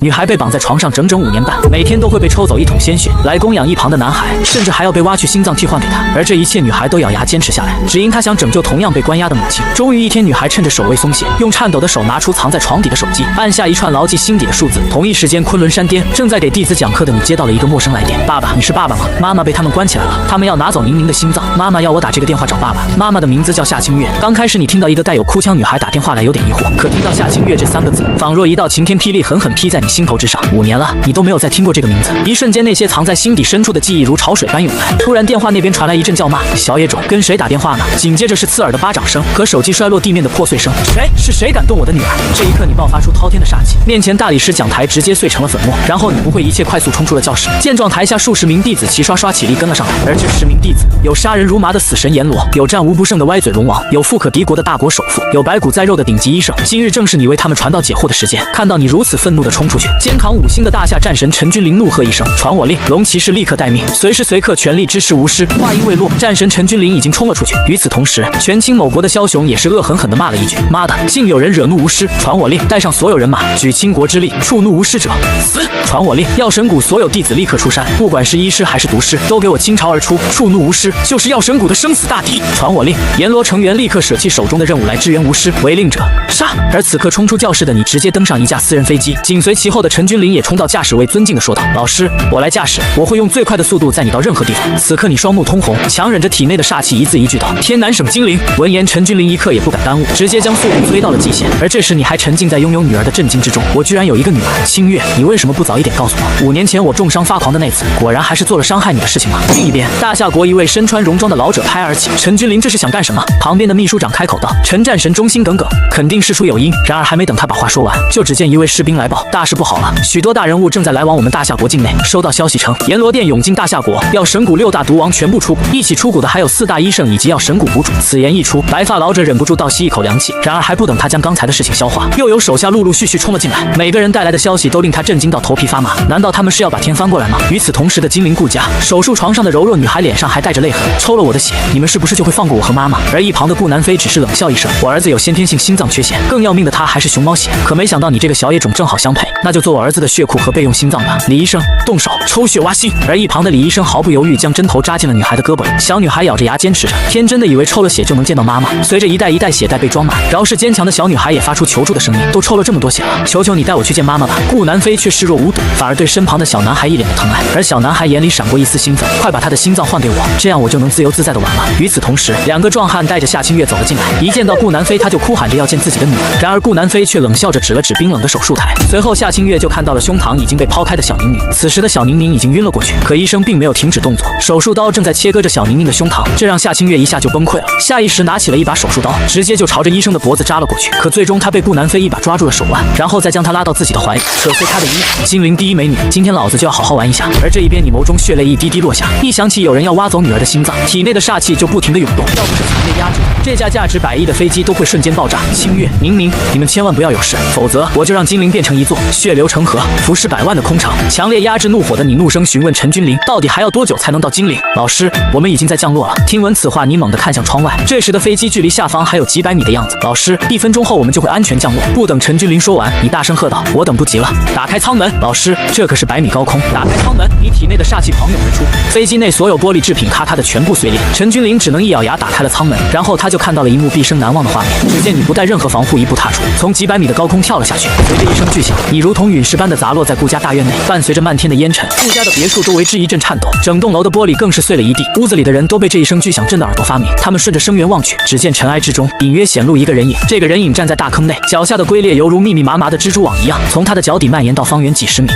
女孩被绑在床上整整5年半，每天都会被抽走1桶鲜血来供养一旁的男孩，甚至还要被挖去心脏替换给他。而这一切，女孩都咬牙坚持下来，只因她想拯救同样被关押的母亲。终于一天，女孩趁着守卫松懈，用颤抖的手拿出藏在床底的手机，按下一串牢记心底的数字。同一时间，昆仑山巅正在给弟子讲课的你接到了一个陌生来电：爸爸，你是爸爸吗？妈妈被他们关起来了，他们要拿走宁宁的心脏。妈妈要我打这个电话找爸爸。妈妈的名字叫夏清月。刚开始你听到一个带有哭腔女孩打电话来，有点疑惑，可听到夏清月这3个字，仿若一道晴天霹雳，狠狠劈在你心头之上。5年了，你都没有再听过这个名字。一瞬间，那些藏在心底深处的记忆如潮水般涌来。突然，电话那边传来一阵叫骂：“小野种，跟谁打电话呢？”紧接着是刺耳的巴掌声和手机摔落地面的破碎声。谁敢动我的女儿？这一刻，你爆发出滔天的煞气，面前大理石讲台直接碎成了粉末。然后你不顾一切，快速冲出了教室。见状，台下数十名弟子齐刷刷起立跟了上来。而这10名弟子，有杀人如麻的死神阎罗，有战无不胜的歪嘴龙王，有富可敌国的大国首富，有白骨在肉的顶级医生。今日正是你为他们传道解惑的时间。看到你如此愤怒地冲出去，肩扛5星的大夏战神陈君临怒喝一声：“传我令！”龙骑士立刻待命，随时随刻全力支持无师。话音未落，战神陈君临已经冲了出去。与此同时，权倾某国的枭雄也是恶狠狠地骂了一句：“妈的，竟有人惹怒无师！传我令，带上所有人马，举倾国之力，触怒无师者死！传我令，药神谷所有弟子立刻出山，不管是医师还是毒师，都给我倾巢而出，触怒无师就是药神谷的生死大敌！传我令，阎罗成员立刻舍弃手中的任务来支援无师，违令者杀！”而此刻冲出教室的你，直接登上一架私人飞机，紧随其后的陈君临也冲到驾驶位，尊敬地说道：“老师，我来驾驶，我会用最快的速度载你到任何地方。”此刻你双目通红，强忍着体内的煞气，一字一句道：“天南省精灵。”闻言，陈君临一刻也不敢耽误，直接将速度推到了极限。而这时你还沉浸在拥有女儿的震惊之中。我居然有一个女儿，清月，你为什么不早一点告诉我？5年前我重伤发狂的那次，果然还是做了伤害你的事情吗？另一边，大夏国一位身穿戎装的老者拍而起，陈君临这是想干什么？旁边的秘书长开口道：“陈战神忠心耿耿，肯定事出有因。”然而还没等他把话说完，就只见一位士兵来报：“大事不好了，许多大人物正在来往我们大夏国境内。收到消息称，阎罗殿涌进大夏国，要神谷6大毒王全部出谷，一起出谷的还有4大医圣以及要神谷谷主。”此言一出，白发老者忍不住倒吸一口凉气。然而还不等他将刚才的事情消化，又有手下陆陆续续冲了进来，每个人带来的消息都令他震惊到头皮发麻。难道他们是要把天翻过来吗？与此同时的精灵顾家，手术床上的柔弱女孩脸上还带着泪痕：“抽了我的血，你们是不是就会放过我和妈妈？”而一旁的顾南飞只是冷笑一声：“我儿子有先天性心脏缺陷，更要命的他还是熊猫血，可没想到你这个小野种正好相配，那就做我儿子的血库和备用心脏吧。”李医生动手抽血挖心。而一旁的李医生毫不犹豫将针头扎进了女孩的胳膊里。小女孩咬着牙坚持着，天真的以为抽了血就能见到妈妈。随着一袋一袋血袋被装满，饶是坚强的小女孩也发出求助的声音：“都抽了这么多血了，求求你带我去见妈妈吧。”顾南飞却视若无睹，反而对身旁的小男孩一脸的疼爱。而小男孩眼里闪过一丝兴奋：“快把他的心脏换给我，这样我就能自由自在的玩了。”与此同时，2个壮汉带着夏清月走了进来，一见到顾南飞他就哭喊着要见自己的女儿。然而顾南飞却冷笑着指了指冰冷的手术台。随后夏清月就看到了胸膛已经被抛开的小宁宁，此时的小宁宁已经晕了过去，可医生并没有停止动作，手术刀正在切割着小宁宁的胸膛，这让夏清月一下就崩溃了，下意识拿起了一把手术刀，直接就朝着医生的脖子扎了过去。可最终他被顾南飞一把抓住了手腕，然后再将他拉到自己的怀里，扯碎他的衣服。精灵第一美女，今天老子就要好好玩一下。而这一边，你眸中血泪一滴滴落下，一想起有人要挖走女儿的心脏，体内的煞气就不停的涌动。要不是强烈压制，这架价值100亿的飞机都会瞬间爆炸。清月、宁宁，你们千万不要有事，否则我就让精灵变成一座血流成河、浮尸百万的空城。强烈压制怒火的你怒声询问陈君临，到底还要多久才能到精灵？老师，我们已经在降落了。听闻此话，你猛地看向窗外，这时的飞机距离下方还有几百米的样子。老师，1分钟后我们就会安全降落。不等陈君临说完，你大声喝道：“我等不及了，打开舱门！”老师，这可是100米高空，打开舱门！你体内的煞气狂涌而出，飞机内所有玻璃制品咔咔的全部碎裂。陈君临只能一咬牙打开了舱门，然后他就看到了一幕毕生难忘的画面。只见你不带任何防护，一步踏出，从几百米的高空跳了下去。随着一声巨响，你如同陨石般的砸落在顾家大院内，伴随着漫天的烟尘，顾家的别墅周围之一阵颤抖，整栋楼的玻璃更是碎了一地。屋子里的人都被这一声巨响震得耳朵发明。他们顺着声源望去，只见尘埃之中隐约显露一个人影。这个人影站在大坑内，脚下的龟裂犹如密密麻麻的蜘蛛网一样，从他的脚底蔓延到方圆几十米。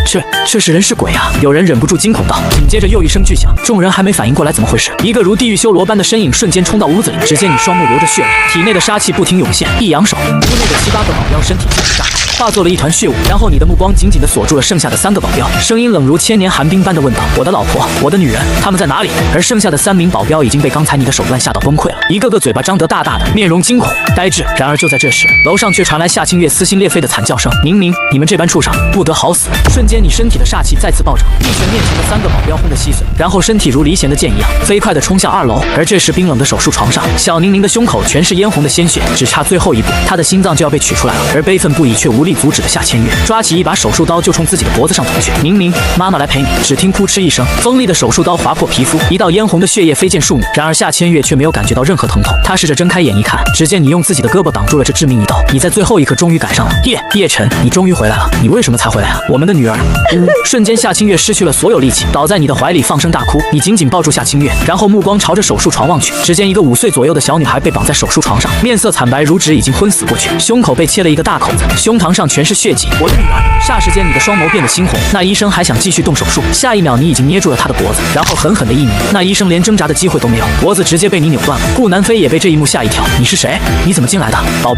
这是人是鬼啊？有人忍不住惊恐道。紧接着又一声巨响，众人还没反应过来怎么回事，一个如地狱修罗般的身影瞬间冲到屋子里。只见你双目流着血泪，体内的杀气不停涌现，一扬手，屋内的7、8个保镖身体像是炸化作了一团血雾，然后你的目光紧紧地锁住了剩下的3个保镖，声音冷如千年寒冰般的问道：“我的老婆，我的女人，他们在哪里？”而剩下的3名保镖已经被刚才你的手段吓到崩溃了，一个个嘴巴张得大大的，面容惊恐呆滞。然而就在这时，楼上却传来夏清月撕心裂肺的惨叫声：“宁宁，你们这般畜生，不得好死！”瞬间，你身体的煞气再次暴涨，一拳面前的3个保镖轰得稀碎，然后身体如离弦的箭一样飞快地冲向2楼。而这时，冰冷的手术床上，小宁宁的胸口全是嫣红的鲜血，只差最后一步，她的心脏就要被取出来了。而悲愤不已却无无力阻止的夏千月，抓起一把手术刀就冲自己的脖子上捅去。宁宁，妈妈来陪你。只听扑哧一声，锋利的手术刀划破皮肤，一道嫣红的血液飞溅数米。然而夏千月却没有感觉到任何疼痛，她试着睁开眼一看，只见你用自己的胳膊挡住了这致命一刀。你在最后一刻终于赶上了。叶晨，你终于回来了。你为什么才回来啊？我们的女儿。瞬间夏清月失去了所有力气，倒在你的怀里放声大哭。你紧紧抱住夏清月，然后目光朝着手术床望去，只见一个5岁左右的小女孩被绑在手术床上，面色惨白如纸，已经昏死过去，胸口被切了一个大口子，胸膛上全是血迹。我的女儿！霎时间你的双眸变得猩红。那医生还想继续动手术，下一秒你已经捏住了她的脖子，然后狠狠的一拧，那医生连挣扎的机会都没有，脖子直接被你扭断了。顾南飞也被这一幕吓一跳。你是谁？你怎么进来的？保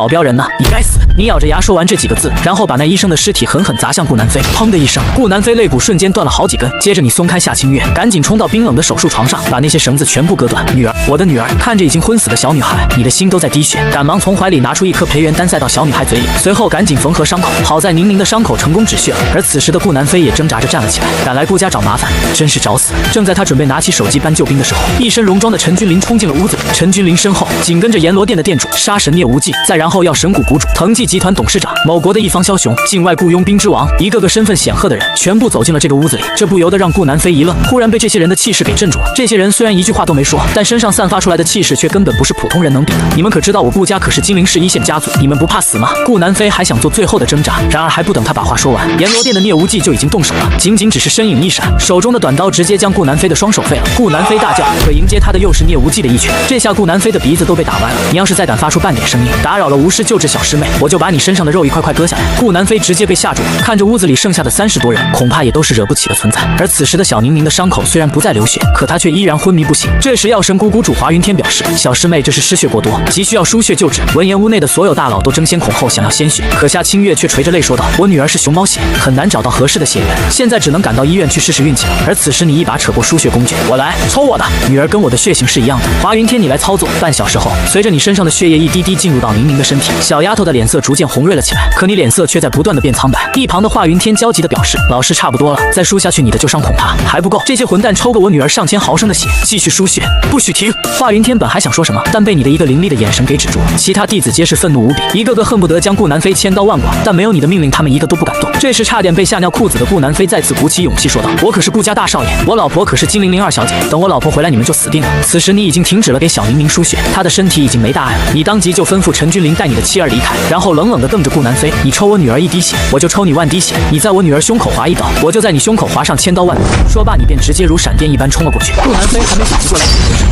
镖人呢？你该死！你咬着牙说完这几个字，然后把那医生的尸体狠狠砸向顾南飞。砰的一声，顾南飞肋骨瞬间断了好几根。接着你松开夏清月，赶紧冲到冰冷的手术床上，把那些绳子全部割断。女儿，我的女儿！看着已经昏死的小女孩，你的心都在滴血，赶忙从怀里拿出一颗培元丹塞到小女孩嘴里，随后赶紧缝合伤口。好在宁宁的伤口成功止血了。而此时的顾南飞也挣扎着站了起来，赶来顾家找麻烦，真是找死！正在他准备拿起手机搬救兵的时候，一身戎装的陈君临冲进了屋子里。陈君临身后紧跟着阎罗殿的殿主、杀神聂无忌，再然后药神谷谷主、藤记集团董事长、某国的一方枭雄、境外雇佣兵之王，一个个身份显赫的人全部走进了这个屋子里。这不由得让顾南飞一愣，忽然被这些人的气势给镇住了。这些人虽然一句话都没说，但身上散发出来的气势却根本不是普通人能比的。你们可知道我顾家可是金陵市1线家族，你们不怕死吗？顾南飞还想做最后的挣扎，然而还不等他把话说完，阎罗殿的聂无忌就已经动手了，仅仅只是身影一闪，手中的短刀直接将顾南飞的双手废了。顾南飞大叫，可迎接他的又是聂无忌的一拳。这下顾南飞的鼻子都被打歪了。你要是再敢发出半点声音，打扰了无事救治小师妹，我就把你身上的肉一块块割下来。顾南飞直接被吓住了，看着屋子里剩下的30多人，恐怕也都是惹不起的存在。而此时的小宁宁的伤口虽然不再流血，可她却依然昏迷不醒。这时药神谷谷主华云天表示，小师妹这是失血过多，急需要输血救治。闻言屋内的所有大佬都争先恐后想要鲜血，可夏清月却垂着泪说道，我女儿是熊猫血，很难找到合适的血源，现在只能赶到医院去试试运气了。而此时你一把扯过输血工具，我来抽我的女儿，跟我的血型是一样的。华云天你来操作。半小时后，随着你身上的血液一滴滴进入到宁宁的身体，小丫头的脸色逐渐红润了起来，可你脸色却在不断的变苍白。一旁的华云天焦急的表示，老师差不多了，再输下去你的旧伤恐怕还不够，这些混蛋抽过我女儿上千毫升的血，继续输血，不许停！华云天本还想说什么，但被你的一个凌厉的眼神给止住了。其他弟子皆是愤怒无比，一个个恨不得将顾南飞千刀万剐，但没有你的命令，他们一个都不敢动。这时差点被吓尿裤子的顾南飞再次鼓起勇气说道，我可是顾家大少爷，我老婆可是金陵02小姐，等我老婆回来你们就死定了。此时你已经停止了给小宁宁输血，她的身体已经没大碍了。你当即就吩咐陈君临带你的妻儿离开，然后冷冷地瞪着顾南飞，你抽我女儿1滴血，我就抽你万滴血，你在我女儿胸口划一刀，我就在你胸口划上千刀万剐。说罢你便直接如闪电一般冲了过去。顾南飞还没反应过来，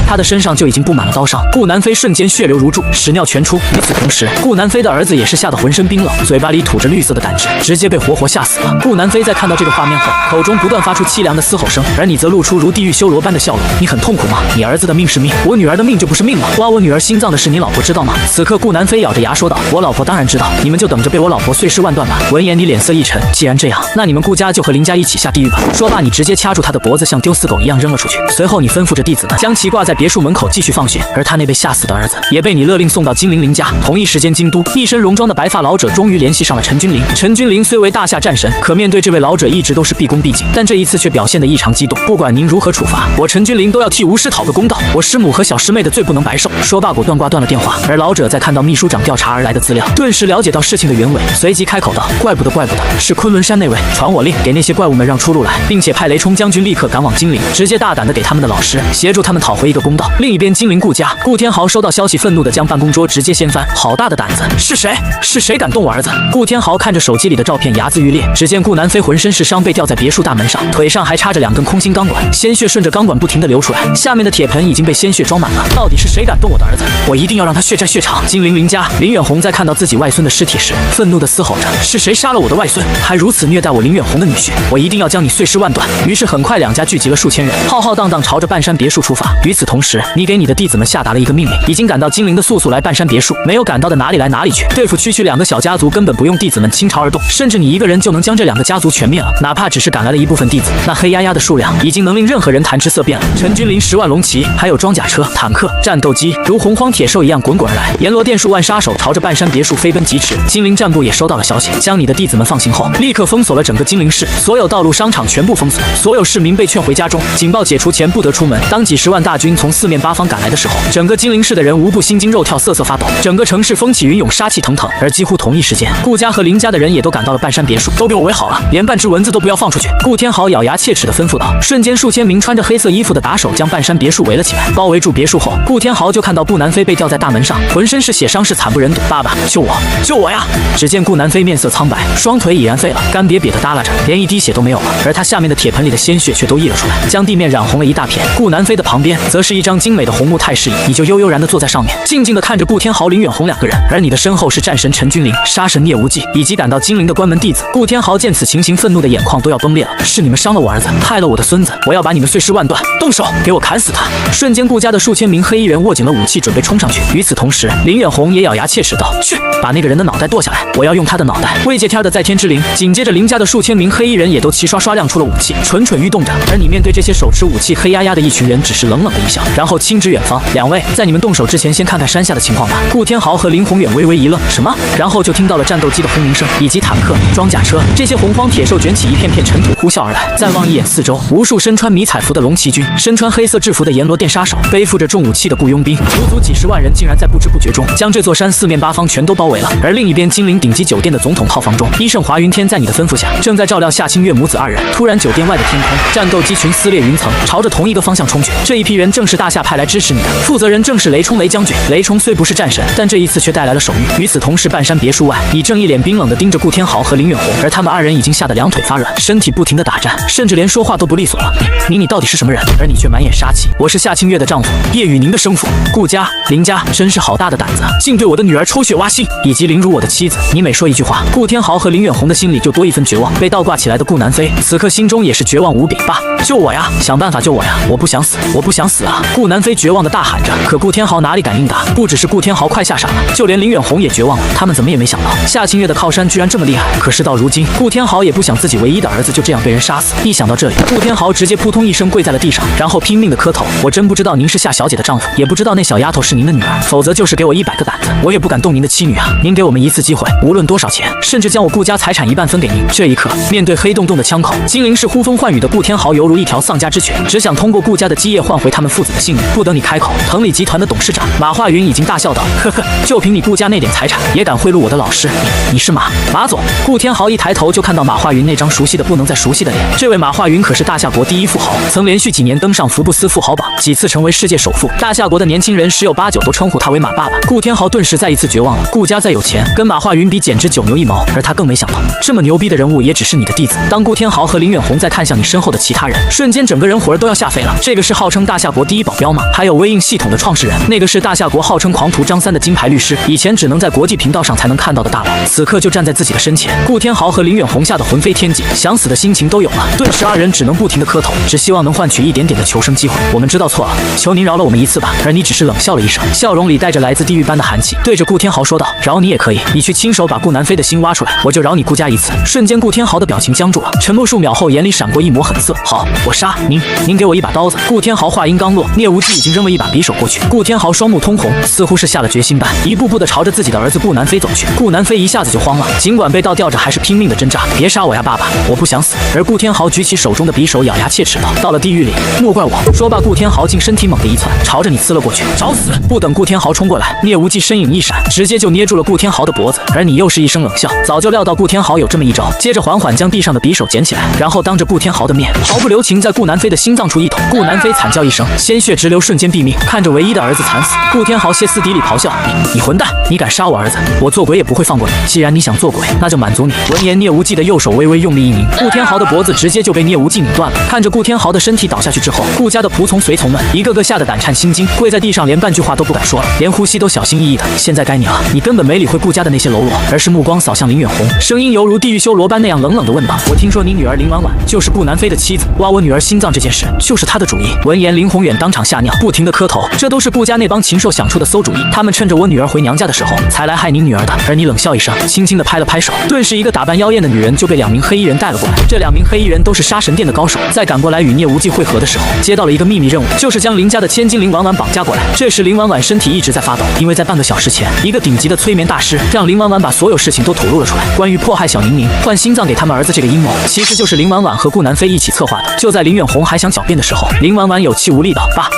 他的身上就已经布满了刀伤。顾南飞瞬间血流如注，屎尿全出。与此同时，顾南飞的儿子也是吓得浑身冰冷，嘴巴里吐着绿色的胆汁，直接被活活吓死了。顾南飞在看到这个画面后，口中不断发出凄凉的嘶吼声，而你则露出如地狱修罗般的笑容。你很痛苦吗？你儿子的命是命，我女儿的命就不是命吗？挖我女儿心脏的是你老婆知道吗？此刻顾南飞咬着牙说道，我老婆当然知道，你们就等着被我老婆碎尸万段吧。闻言你脸色一沉，既然这样，那你们顾家就和林家一起下地狱吧。说罢你直接掐住他的脖子，像丢死狗一样扔了出去。随后你吩咐着弟子们将其挂在别墅门口继续放血，而他那被吓死的儿子也被你勒令送到金陵林家。同一时间，京都一身戎装的白发老者终于联系上了陈君临。陈君临虽为大夏战神，可面对这位老者一直都是毕恭毕敬，但这一次却表现得异常激动。不管您如何处罚，我陈君临都要替吴师讨个公道，我师母和小师妹的罪不能白受。说罢果断挂断了电话。而老者在看到秘书长调查而来的资料，顿时了解到事情的原委，随即开口道，怪不得，是昆仑山那位，传我令，给那些怪物们让出路来，并且派雷冲将军立刻赶往金陵，直接大胆的给他们的老师协助他们讨回一个公道。另一边金陵顾家，顾天豪收到消息，愤怒的将办公桌直接掀翻，好大的胆子，是谁敢动我儿子？顾天豪看着手机里的照片，睚眦欲裂。只见顾南飞浑身是伤，被吊在别墅大门上，腿上还插着2根空心钢管，鲜血顺着钢管不停的流出来，下面的铁盆已经被鲜血装满了。到底是谁敢动我的儿子？我一定要让他血债血偿！金陵林家，林远红在看到自己外孙的尸体时，愤怒的嘶吼着，是谁杀了我的外孙，还如此虐待我林远红的女婿？我一定要将你碎尸万段！于是很快两家聚集了数千人，浩浩荡荡朝着半山别墅出发。与此同时，你给你的弟子们下达了一个命令，已经赶到金陵的速速来半山别墅，没有赶到的哪里来哪里去。对付区区2个小家族，根本不用弟子们倾巢而动，甚至你一个人就能将这2个家族全灭了。哪怕只是赶来了一部分弟子，那黑压压的数量已经能令任何人谈吃色变了。陈君临10万龙骑，还有装甲车、坦克、战斗机，如洪荒铁兽一样滚滚而来。阎罗殿数万杀手朝着半山别墅飞奔疾驰。精灵战部也收到了消息，将你的弟子们放行后，立刻封锁了整个精灵市，所有道路、商场全部封锁，所有市民被劝回家中。警报解除前不得出门。当几十万大军从四面八方赶来的时候，整个精灵市的人无不心惊肉跳，瑟瑟发抖。整个城市风起云涌，杀气腾腾。而几乎同一时间，顾家和林家的人也都赶到了半山别墅，都给我围好了，连半只蚊子都不要放出去。顾天豪咬牙切齿地吩咐道。瞬间，数千名穿着黑色衣服的打手将半山别墅围了起来，包围住别墅后，顾天豪就看到顾南飞被吊在大门上，浑身是血，伤势惨不忍睹。爸爸，救我，救我呀！只见顾南飞面色苍白，双腿已然废了，干瘪瘪地耷拉着，连一滴血都没有了，而他下面的铁盆里的鲜血却都溢了出来，将地面染红了一大片。顾南飞的旁边则是一张精美的红木太师椅，你就悠悠然地坐在上面，静静地看着顾天豪、林远红两个人，而你的身后是战神陈君临、杀神聂无忌以及赶到精灵的关门弟子。顾天豪见此情形，愤怒的眼眶都要崩裂了，是你们伤了我儿子，害了我的孙子，我要把你们碎尸万段，动手，给我砍死他！瞬间，顾家的数千名黑衣人握紧了武器，准备冲上去。与此同时，林远红也咬牙切齿道：“去，把那个人的脑袋剁下来，我要用他的脑袋慰藉天的在天之灵。”紧接着，林家的数千名黑衣人也都齐刷刷亮出了武器，蠢蠢欲动着。而你面对这些手持武器、黑压压的一群人，只是冷冷的一笑，然后轻指远方：“两位，在你们动手之前，先看看山下的情况吧。”顾天豪和林宏远微微一愣，什么？然后就听到了战斗机的轰鸣声，以及坦克、装甲车，这些洪荒铁兽卷起一片片尘土呼啸而来。再望一眼四周，无数身穿迷彩服的龙骑军，身穿黑色制服的阎罗殿杀手，背负着重武器的雇佣兵，足足几十万人，竟然在不知不觉中将这座山四面八方全都包围了。而另一边，精灵顶级酒店的总统套房中，医圣华云天在你的吩咐下，正在照料夏清月母子二人。突然，酒店外的天空，战斗机群撕裂云层，朝着同一个方向冲去。这一批人正是大夏派来支持你的，负责人正是雷冲雷将军。雷冲虽不是战神，但这一次却带来了手谕。与此同时，半山别墅外，你正一脸冰冷地盯着顾天豪和林远红，而他们二人已经吓得两腿发软，身体不停地打颤，甚至连说话都不利索了。你到底是什么人？而你却满眼杀气。我是夏清月的丈夫，叶雨宁的生父。顾家、林家真是好大的胆子，竟对我的女儿抽血挖心，以及凌辱我的妻子。你每说一句话，顾天豪和林远红的心里就多一分绝望。被倒挂起来的顾南飞，此刻心中也是绝望无比。爸，救我呀！想办法救我呀！我不想死，我不想死啊！顾南飞绝望地大喊着。可顾天豪哪里敢应答？不只是顾天豪快吓傻了，就连林远红也绝望了。他们怎么也没想到，夏清月的靠山居然这么厉害。可是到如今，顾天豪也不想自己唯一的儿子就这样被人杀死。一想到这里，顾天豪直接扑通一声跪在了地上，然后拼命地磕头。我真不知道您是夏小姐的丈夫，也不知道那小丫头是您的女儿，否则就是给我100个胆子，我也不敢动您的妻女啊！您给我们一次机会，无论多少钱，甚至将我顾家财产一半分给您。这一刻，面对黑洞洞的枪口，精灵是呼风唤雨的顾天豪犹如一条丧家之犬，只想通过顾家的基业换回他们父子的性命。不等你开口，腾理集团的董事长马化云已经大笑道：“呵呵，就凭你顾家那点财产，也敢贿赂我的老师？你是马总？”顾天豪一抬头就看到马化云那张熟悉的不能再熟悉的脸。这位马化云可是大夏国第一富豪，曾连续几年登上福布斯富豪榜，几次成为世界首富。大夏国的年轻人10有89都称呼他为马爸爸。顾天豪顿时再一次绝望了。顾家再有钱，跟马化云比简直9牛1毛。而他更没想到，这么牛逼的人物也只是你的弟子。当顾天豪和林远红在看向你身后的其他人，瞬间整个人魂都要吓飞了。这个是号称大夏国第一保镖吗？还有微印系统的创始人，那个是大夏国号称狂徒张三的金牌律师，以前只能在国际频道上才能看到的大佬，此刻就站在自己的身前。顾天豪和林远红吓得魂飞天际，想死的心情都有了。顿时二人只能不停地磕头，只希望能换取一点点的求生机会。我们知道错了，求您饶了我们一次吧。而你只是冷笑了一声，笑容里带着来自地狱般的寒气，对着顾天豪说道：“饶你也可以，你去亲手把顾南飞的心挖出来，我就饶你顾家一次。”瞬间，顾天豪的表情僵住了，沉默数秒后，眼里闪过一抹狠色。好，我杀您给我一把刀子。顾天豪话音刚落，聂无忌已经扔了一把匕首过去。顾天豪双目通红，似乎是下了决心般，一步步的朝着自己的儿子顾南飞走去。顾南飞一下子就慌了，尽管被倒吊着，还是拼命的挣扎。别杀我呀，爸爸，我不想死。而顾天豪举起手中的匕首，咬牙切齿道：“到了地狱里，莫怪我。”说罢，顾天豪竟身体猛地一窜，朝着你刺了过去。找死！不等顾天豪冲过来，聂无忌身影一闪，直接就捏住了顾天豪的脖子。而你又是一声冷笑，早就料到顾天豪有这么一招。接着缓缓将地上的匕首捡起来，然后当着顾天豪的面，毫不留情在顾南飞的心脏处一捅。顾南飞惨叫一声，鲜血直流，瞬间毙命。看着唯一的儿子惨死，顾天豪歇斯底里咆哮：“你混蛋！你敢杀我儿子，我做鬼也不会放过你。既然你想做鬼，那就满足你。”闻言，聂无忌的右手微微用力一拧，顾天豪的脖子直接就被聂无忌拧断了。看着顾天豪的身体倒下去之后，顾家的仆从随从们一个个吓得胆颤心惊，跪在地上，连半句话都不敢说了，连呼吸都小心翼翼的。现在该你了，你根本没理会顾家的那些喽啰，而是目光扫向林远红，声音犹如地狱修罗般那样冷冷的问道：“我听说你女儿林婉婉就是顾南飞的妻子，挖我女儿心脏这件事就是她的主意。”闻言，林宏远当场吓尿，不停的磕头，这都是顾家那帮禽兽想出的馊主意，他们趁着我女儿回娘家的时候才来害您女儿的。而你冷笑一声，轻轻的拍了拍手，顿时一个打扮妖艳的女人就被2名黑衣人带了过来。这2名黑衣人都是杀神殿的高手，在赶过来与聂无忌会合的时候，接到了一个秘密任务，就是将林家的千金林婉婉绑架过来。这时林婉婉身体一直在发抖，因为在半个小时前，一个顶级的催眠眠大师，让林婉婉把所有事情都吐露了出来。关于迫害小宁宁、换心脏给他们儿子这个阴谋，其实就是林婉婉和顾南飞一起策划的。就在林远红还想狡辩的时候，林婉婉有气无力道：“爸，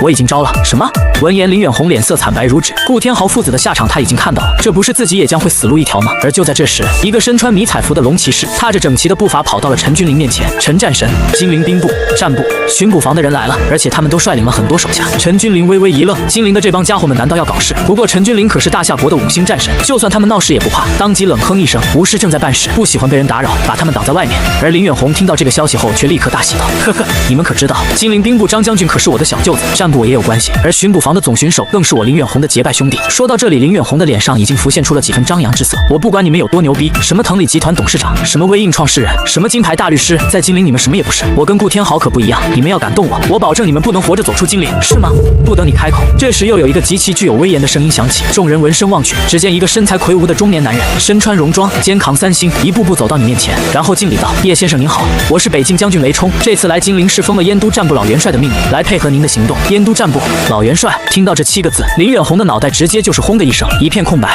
我已经招了。”什么？闻言，林远红脸色惨白如纸。顾天豪父子的下场他已经看到了，这不是自己也将会死路一条吗？而就在这时，一个身穿迷彩服的龙骑士踏着整齐的步伐跑到了陈君灵面前。陈战神、金陵兵部、战部、巡捕房的人来了，而且他们都率领了很多手下。陈君灵微微一愣，金陵的这帮家伙们难道要搞事？不过陈君灵可是大夏国的5星战神，就算他们闹事也不怕。当即冷哼一声：“无事正在办事，不喜欢被人打扰，把他们挡在外面。”而林远红听到这个消息后，却立刻大喜道：“呵呵，你们可知道，金陵兵部张将军可是我的小舅子，战部我也有关系，而巡捕房的总巡守更是我林远红的结拜兄弟。”说到这里，林远红的脸上已经浮现出了几分张扬之色。我不管你们有多牛逼，什么腾理集团董事长，什么微印创始人，什么金牌大律师，在金陵你们什么也不是。我跟顾天豪可不一样，你们要敢动我，我保证你们不能活着走出金陵，是吗？不等你开口，这时又有一个极其具有威严的声音响起，众人闻声望去，只见一个身材魁梧的中年男人，身穿戎装，肩扛3星，一步步走到你面前，然后敬礼道：“叶先生您好，我是北境将军雷冲，这次来金陵是封了燕都战部老元帅的命令，来配合您的行动。”燕都战部老元帅，听到这7个字，林远红的脑袋直接就是轰的一声，一片空白。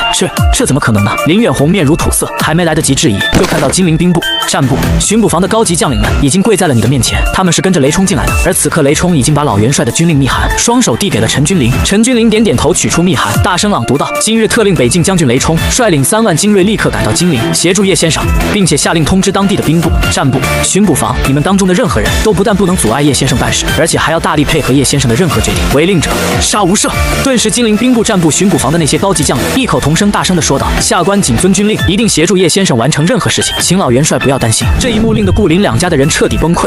这怎么可能呢？林远红面如土色，还没来得及质疑，就看到金陵兵部、战部、巡捕房的高级将领们已经跪在了你的面前，他们是跟着雷冲进来的。而此刻雷冲已经把老元帅的军令密函双手递给了陈君灵。陈君灵点点头，取出密函，大声朗读道：“今日特令北境将军雷冲率领3万精锐立刻赶到金陵，协助叶先生，并且下令通知当地的兵部、战部、巡捕房，你们当中的任何人都不但不能阻碍叶先生办事，而且还要大力配合叶先生的任何决定。违令者，杀无赦！”顿时，金陵兵部、战部、巡捕房的那些高级将领异口同声大声地说道：“下官谨遵军令，一定协助叶先生完成任何事情，请老元帅不要担心。”这一幕令得顾林两家的人彻底崩溃。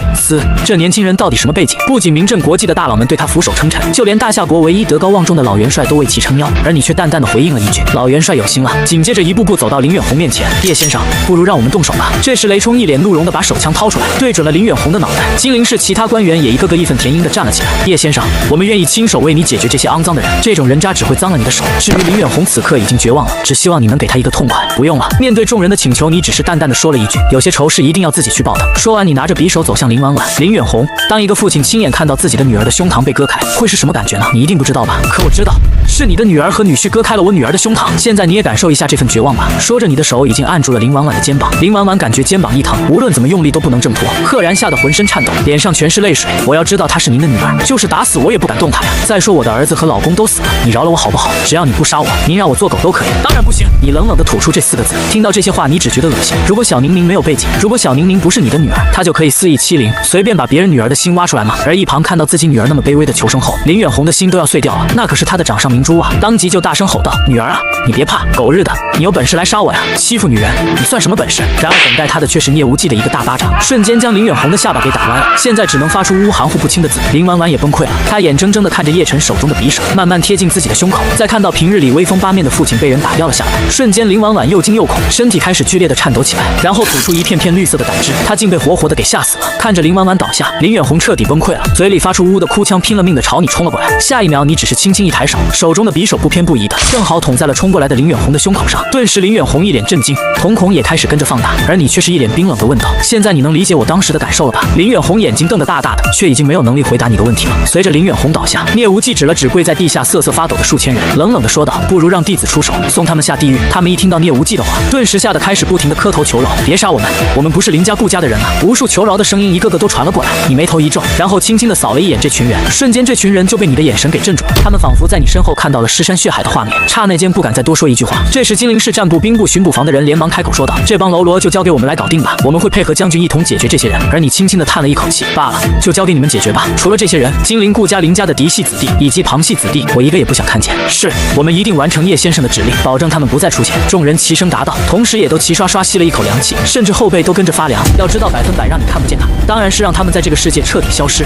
这年轻人到底什么背景？不仅名震国际的大佬们对他俯首称臣，就连大夏国唯一德高望重的老元帅都为其撑腰，而你却淡淡的回应了一句：“老元帅有心了。”紧接着一步步走到林远红面前：“叶先生，不如让我们动手吧。”这时雷冲一脸怒容的把手枪掏出来，对准了林远红的脑袋。金陵市其他官员也一个个义愤填膺的站了起来：“叶先生，我们愿意亲手为你解决这些肮脏的人，这种人渣只会脏了你的手。”至于林远红此刻已经绝望了，只希望你能给他一个痛快。不用了。面对众人的请求，你只是淡淡的说了一句：“有些仇是一定要自己去报的。”说完，你拿着匕首走向林婉婉。林远红，当一个父亲亲眼看到自己的女儿的胸膛被割开，会是什么感觉呢？你一定不知道吧？可我知道，是你的女儿和女婿割开了我女儿的胸膛。现在你也感受一下这份绝望吧。说着，你的手已经按住了林婉婉的肩膀。林婉婉感觉肩膀一疼，无论怎么用力都不能挣脱，赫然吓得浑身颤抖，脸上全是泪水。我要知道她是您的女儿，就是打死我也不敢动她呀。再说我的儿子和老公都死了，你饶了我好不好？只要你不杀我，您让我做狗都可以。当然不行！你冷冷地吐出这4个字。听到这些话，你只觉得恶心。如果小宁宁没有背景，如果小宁宁不是你的女儿，她就可以肆意欺凌，随便把别人女儿的心挖出来吗？而一旁看到自己女儿那么卑微的求生后，林远红的心都要碎掉了，那可是他的掌上明珠啊！当即就大声吼道：“女儿啊，你别怕，狗日的，你有本事来杀我呀！欺负女人，你算什么本事？”然而等待他的却是聂无忌的一个大巴掌，瞬间将林远红的下巴给打歪了，现在只能发出呜呜含糊不清的字。林婉婉也崩溃了，她眼睁睁地看着叶晨手中的匕首慢慢贴近自己的胸口，再看到平日里威风八面的父亲被人打掉了下来，瞬间林婉婉又惊又恐，身体开始剧烈的颤抖起来，然后吐出一片片绿色的胆汁，她竟被活活的给吓死了。看着林婉婉倒下，林远红彻底崩溃了，嘴里发出呜呜的哭腔，拼了命的朝你冲了过来。下一秒，你只是轻轻一抬手，手中的匕首不偏不倚的正好捅在了冲过来的林远红的胸口上。顿时林远红一脸震惊，瞳孔也开始跟着放大，而你却是一脸冰冷的问道：“现在你能理解我当时的感受了吧？”林远红眼睛瞪得大大的，却已经没有能力回答你的问题了。随着林远红倒下，聂无忌指了指跪在地下瑟瑟发抖的数千人，冷冷的说道：“不如让弟子出手，送他们下地狱。”他们一听到聂无忌的话，顿时吓得开始不停的磕头求饶：“别杀我们，我们不是林家顾家的人啊！”无数求饶的声音一个个都传了过来。你眉头一皱，然后轻轻的扫了一眼这群人，瞬间这群人就被你的眼神给镇住了，他们仿佛在你身后看到了尸山血海的画面，刹那间不敢再多说一句话。这时金陵市战部、兵部、巡捕房的人连忙开口说道：“这帮喽啰就交给我们来搞定吧，我们会配合将军一同解决这些人。”而你轻轻的叹了一口气：“罢了，就交给你们解决吧。除了这些人，金陵顾家、林家的嫡系子弟以及旁系子弟，我一个也不想看见。”“是，我们一定完成叶先生的指令，保证他们不再出现。”众人齐声答道，同时也都齐刷刷吸了一口凉气，甚至后背都跟着发凉。要知道100%让你看不见他，当然是让他们在这个世界彻底消失。